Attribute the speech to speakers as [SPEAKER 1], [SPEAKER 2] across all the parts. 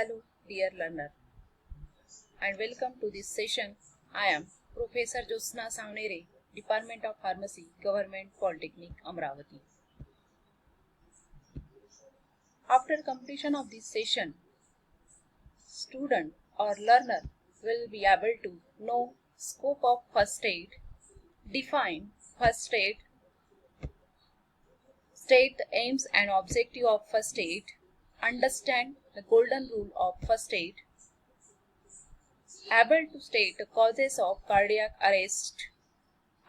[SPEAKER 1] Hello, dear learner, and welcome to this session. I am Professor J A Saonere, Department of Pharmacy, Government Polytechnic, Amravati. After completion of this session, student or learner will be able to know scope of first aid, define first aid, state the aims and objective of first aid, understand the golden rule of first aid, able to state the causes of cardiac arrest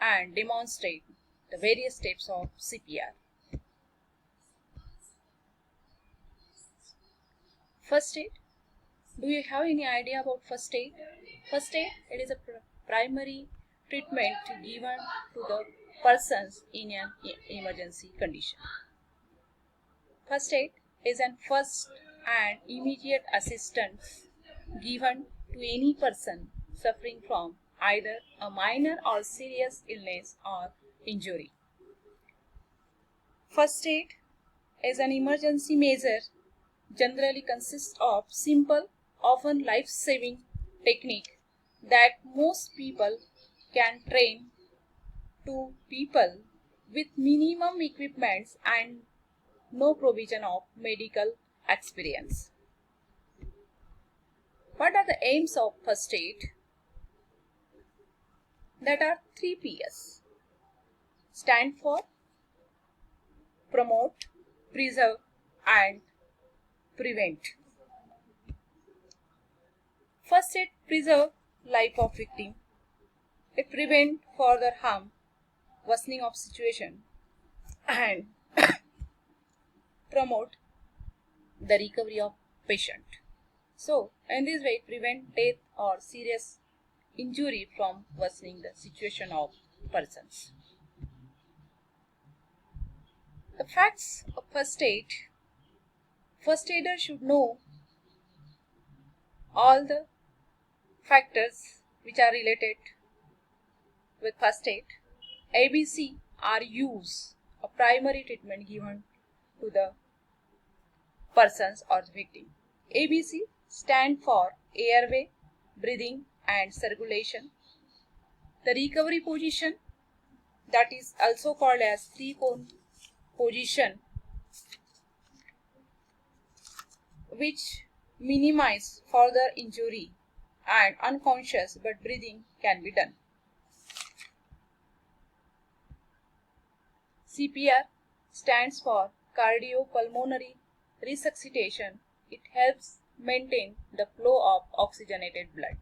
[SPEAKER 1] and demonstrate the various steps of CPR. First aid. Do you have any idea about first aid? First aid, it is a primary treatment given to the persons in an emergency condition. First aid is an first and immediate assistance given to any person suffering from either a minor or serious illness or injury. First aid is an emergency measure generally consists of simple, often life-saving technique that most people can train to people with minimum equipments and no provision of medical experience. What are the aims of first aid? That are 3 P's. Stand for promote, preserve and prevent. First aid preserve life of victim. It prevent further harm, worsening of situation and promote the recovery of patient. So, in this way, prevent death or serious injury from worsening the situation of persons. The facts of first aid. First aider should know all the factors which are related with first aid. ABC are used a primary treatment given to the persons or the victim. ABC stand for airway, breathing and circulation. The recovery position, that is also called as three-cone position, which minimize further injury and unconscious but breathing can be done. CPR stands for cardiopulmonary resuscitation. It helps maintain the flow of oxygenated blood.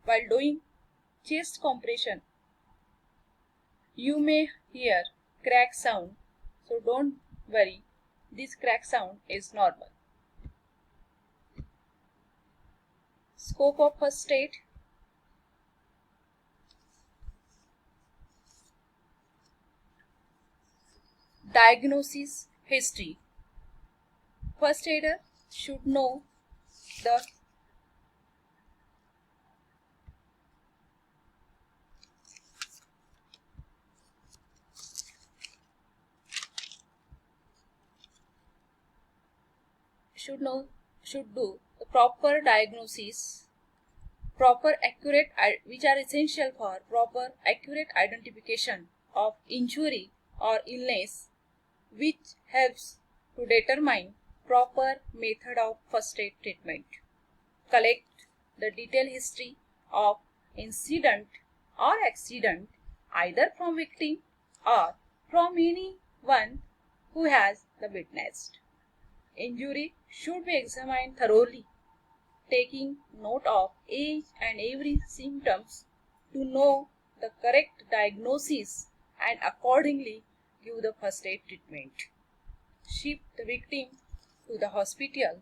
[SPEAKER 1] While doing chest compression, you may hear crack sound, so don't worry, this crack sound is normal. Scope of first aid. Diagnosis history. First aider should know the should do the proper diagnosis, which are essential for proper accurate identification of injury or illness, which helps to determine proper method of first aid treatment. Collect the detailed history of incident or accident either from victim or from anyone who has the witnessed. Injury should be examined thoroughly, taking note of each and every symptoms to know the correct diagnosis and accordingly give the first aid treatment. Ship the victim to the hospital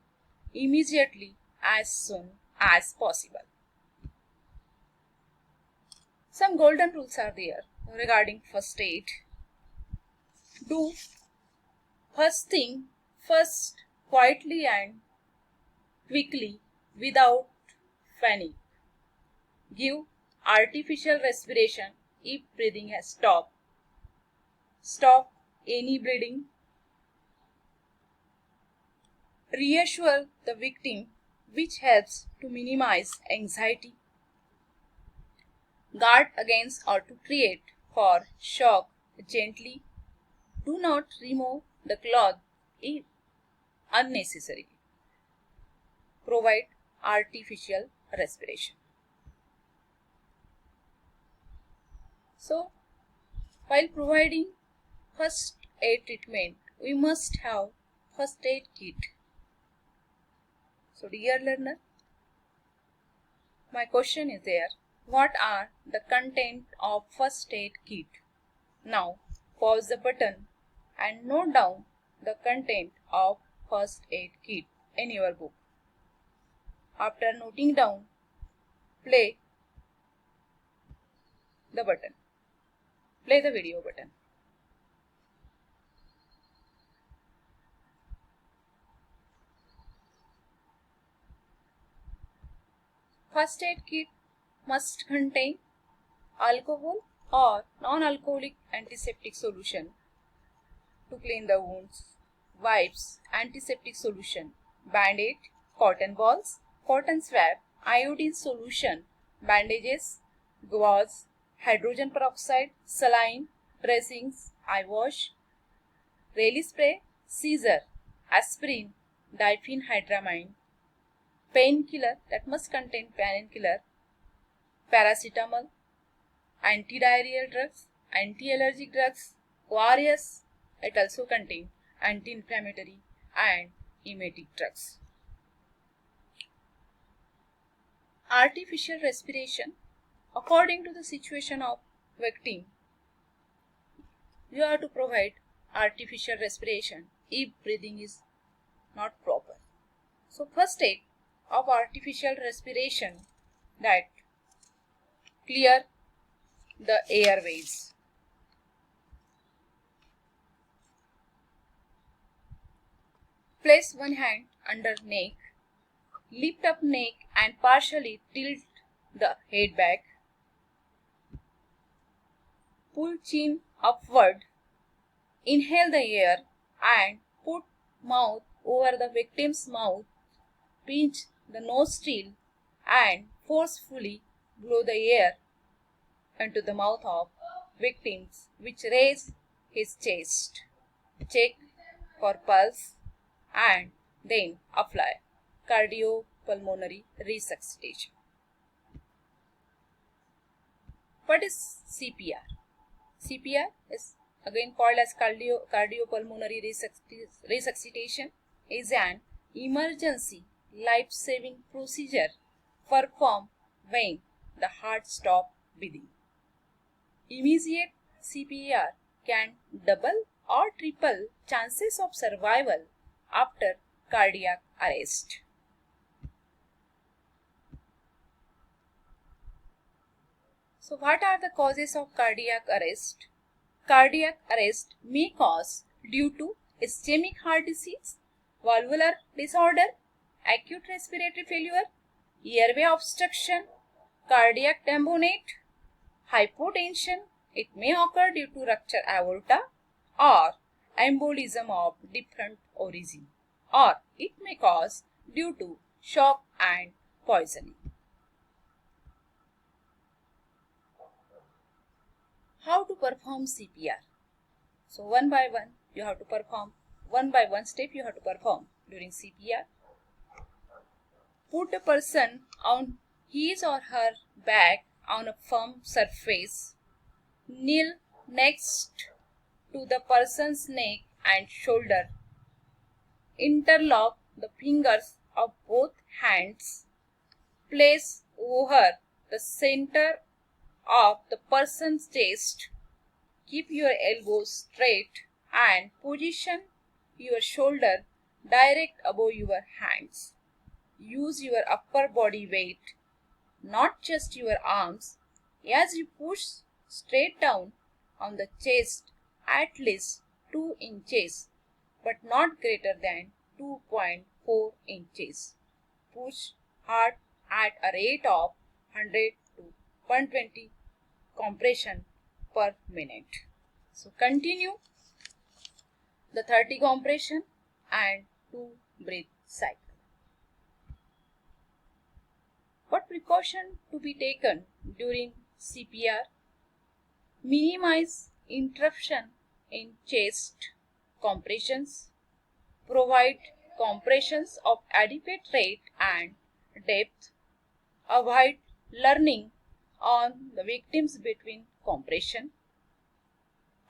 [SPEAKER 1] immediately as soon as possible. Some golden rules are there regarding first aid. Do first thing first, quietly and quickly without panic. Give artificial respiration if breathing has stopped. Stop any bleeding. Reassure the victim which helps to minimize anxiety, guard against or to create for shock gently. Do not remove the cloth if unnecessary. Provide artificial respiration. So, while providing first aid treatment, we must have first aid kit. So, dear learner, my question is there. What are the content of first aid kit? Now, pause the button and note down the content of first aid kit in your book. After noting down, play the button. Play the video button. First aid kit must contain alcohol or non-alcoholic antiseptic solution to clean the wounds, wipes, antiseptic solution, band-aid, cotton balls, cotton swab, iodine solution, bandages, gauze, hydrogen peroxide, saline, dressings, eye wash, Rayleigh spray, scissor, aspirin, diphenhydramine, painkiller that must contain painkiller, paracetamol, antidiarrheal drugs, anti-allergic drugs, ORS. It also contains anti-inflammatory and emetic drugs. Artificial respiration. According to the situation of victim, you have to provide artificial respiration if breathing is not proper. So first aid of artificial respiration, that clear the airways. Place one hand under neck, lift up neck and partially tilt the head back. Pull chin upward, inhale the air and put mouth over the victim's mouth, pinch the nostril and forcefully blow the air into the mouth of victims, which raise his chest. Check for pulse and then apply cardiopulmonary resuscitation. What is CPR? CPR is again called as cardiopulmonary resuscitation, is an emergency life-saving procedure performed when the heart stops beating. Immediate CPR can double or triple chances of survival after cardiac arrest. So what are the causes of cardiac arrest? Cardiac arrest may cause due to ischemic heart disease, valvular disorder, acute respiratory failure, airway obstruction, cardiac tamponade, hypotension. It may occur due to rupture aorta or embolism of different origin, or it may cause due to shock and poisoning. How to perform CPR? So one by one you have to perform, one by one step you have to perform during CPR. Put the person on his or her back on a firm surface. Kneel next to the person's neck and shoulder. Interlock the fingers of both hands. Place over the center of the person's chest. Keep your elbows straight and position your shoulder direct above your hands. Use your upper body weight, not just your arms, as you push straight down on the chest at least 2 inches, but not greater than 2.4 inches. Push hard at a rate of 100 to 120 compression per minute. So continue the 30 compression and 2 breath cycle. What precaution to be taken during CPR? Minimize interruption in chest compressions. Provide compressions of adequate rate and depth. Avoid learning on the victims between compression.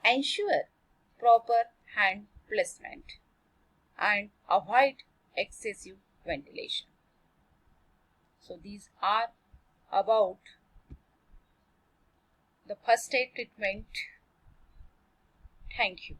[SPEAKER 1] Ensure proper hand placement and avoid excessive ventilation. So these are about the first aid treatment. Thank you.